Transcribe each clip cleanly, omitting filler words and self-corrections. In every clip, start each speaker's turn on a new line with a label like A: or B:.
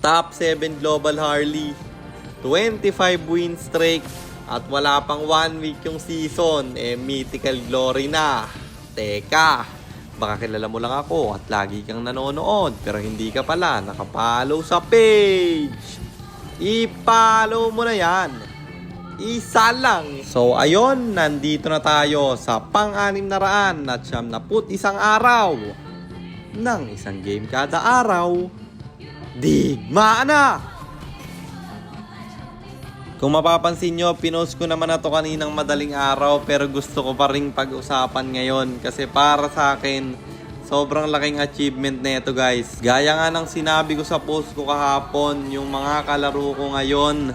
A: Top 7 Global Harley, 25 win streak, at wala pang 1 week yung season, mythical glory na. Teka, baka kilala mo lang ako at lagi kang nanonood pero hindi ka pala nakapollow sa page. I-follow mo na yan. Isa lang. So ayun, nandito na tayo sa pang-600 at 91 araw ng isang game kada araw. Digmaan na! Kung mapapansin nyo, pinost ko naman na to kaninang madaling araw pero gusto ko pa rin pag-usapan ngayon kasi para sa akin, sobrang laking achievement na ito guys. Gaya nga ng sinabi ko sa post ko kahapon, yung mga kalaro ko ngayon,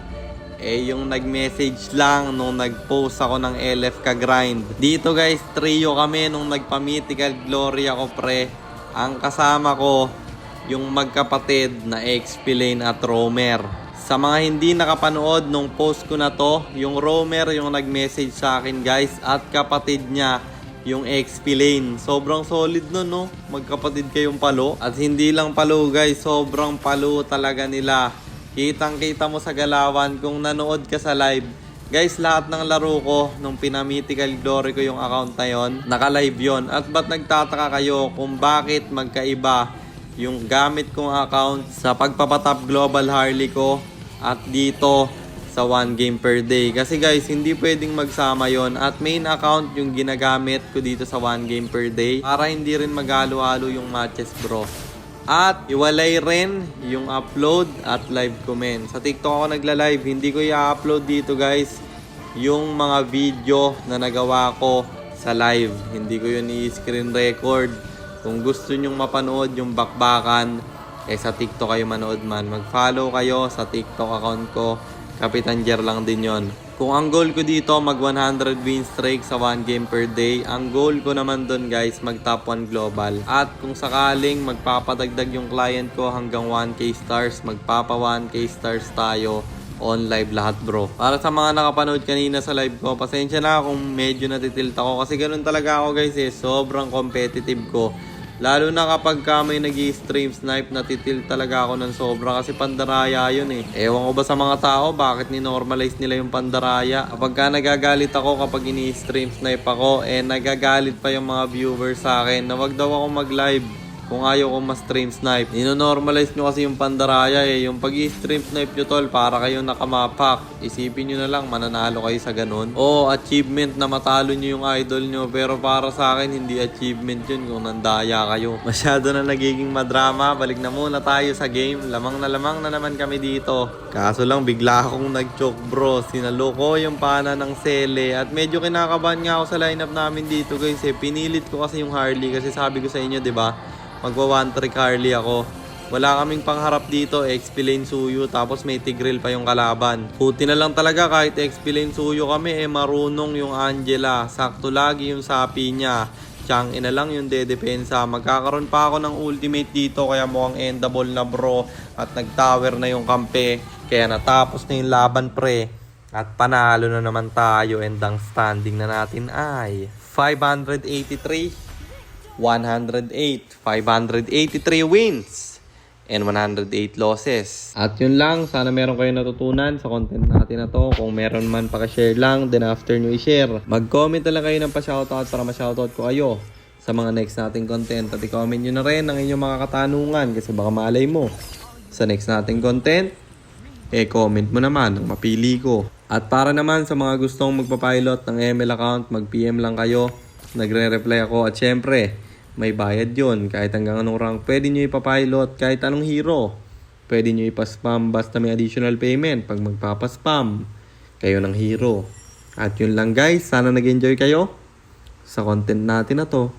A: yung nag-message lang nung nag-post ako ng LF ka grind. Dito guys, trio kami nung nagpa-mythical glory ako pre. Ang kasama ko, yung magkapatid na XP Lane at Roamer. Sa mga hindi nakapanood nung post ko na to, yung Roamer yung nag-message sa akin guys at kapatid niya yung XP Lane. Sobrang solid nun no, magkapatid kayong palo. At hindi lang palo guys, sobrang palo talaga nila. Kitang kita mo sa galawan kung nanood ka sa live. Guys, lahat ng laro ko nung pinamythical glory ko yung account na yon, naka-live yon. At ba't nagtataka kayo kung bakit magkaiba yung gamit kong account sa pagpapatop global Harley ko at dito sa 1 game per day? Kasi guys, hindi pwedeng magsama yon at main account yung ginagamit ko dito sa 1 game per day para hindi rin maghalo-halo yung matches bro. At iwalay rin yung upload at live comment. Sa TikTok ako nagla-live, hindi ko i-upload dito guys yung mga video na nagawa ko sa live. Hindi ko yun i-screen record. Kung gusto nyong mapanood yung bakbakan, sa TikTok kayo manood man. Mag-follow kayo sa TikTok account ko. Kapitan Jer lang din yon. Kung ang goal ko dito, mag 100 win streak sa 1 game per day. Ang goal ko naman doon guys, mag top 1 global. At kung sakaling magpapadagdag yung client ko hanggang 1k stars, magpapa 1k stars tayo. On live lahat bro. Para sa mga nakapanood kanina sa live ko, pasensya na kung medyo natitilt ako kasi ganun talaga ako guys sobrang competitive ko. Lalo na kapag may nag-i-stream snipe, natitilt talaga ako ng sobra kasi pandaraya yun Ewan ko ba sa mga tao bakit ni-normalize nila yung pandaraya. Kapag nagagalit ako kapag ini-stream snipe ako, nagagalit pa yung mga viewers sa akin na wag daw ako mag-live kung ayaw ko ma-stream snipe. Nino-normalize nyo kasi yung pandaraya Yung pag-i-stream snipe nyo tol, para kayong nakamapak. Isipin nyo na lang, mananalo kayo sa ganun. Achievement na matalo nyo yung idol nyo. Pero para sa akin, hindi achievement yun kung nandaya kayo. Masyado na nagiging madrama. Balik na muna tayo sa game. Lamang na naman kami dito. Kaso lang, bigla akong nag-choke bro. Sinalo ko yung pana ng Sele. At medyo kinakabahan nga ako sa lineup namin dito guys Pinilit ko kasi yung Harley. Kasi sabi ko sa inyo, diba? Magwa 1-trick Harley ako. Wala kaming pangharap dito, XP Lane Suyo, tapos may Tigreal pa yung kalaban. Puti na lang talaga kahit XP Lane Suyo kami, marunong yung Angela. Sakto lagi yung sapi niya. Chang ina lang yung dedepensa. Magkakaroon pa ako ng ultimate dito, kaya mukhang endable na bro. At nag-tower na yung kampe, kaya natapos na yung laban pre. At panalo na naman tayo, and ang standing na natin ay 583 108, 583 wins and 108 losses. At yun lang, sana meron kayo natutunan sa content natin na to. Kung meron man, paka-share lang, then after nyo i-share, mag-comment na lang kayo ng pa-shoutout para ma-shoutout ko kayo sa mga next nating content. At i-comment nyo na rin ang inyong mga katanungan kasi baka malay mo sa next nating content, comment mo naman ang mapili ko. At para naman sa mga gustong magpa-pilot ng ML account, mag-PM lang kayo, nagre-reply ako. At syempre, may bayad yun. Kahit hanggang anong rank, pwede nyo ipapilot. Kahit anong hero, pwede nyo ipaspam basta may additional payment pag magpapaspam kayo ng hero. At yun lang guys, sana nag-enjoy kayo sa content natin na to.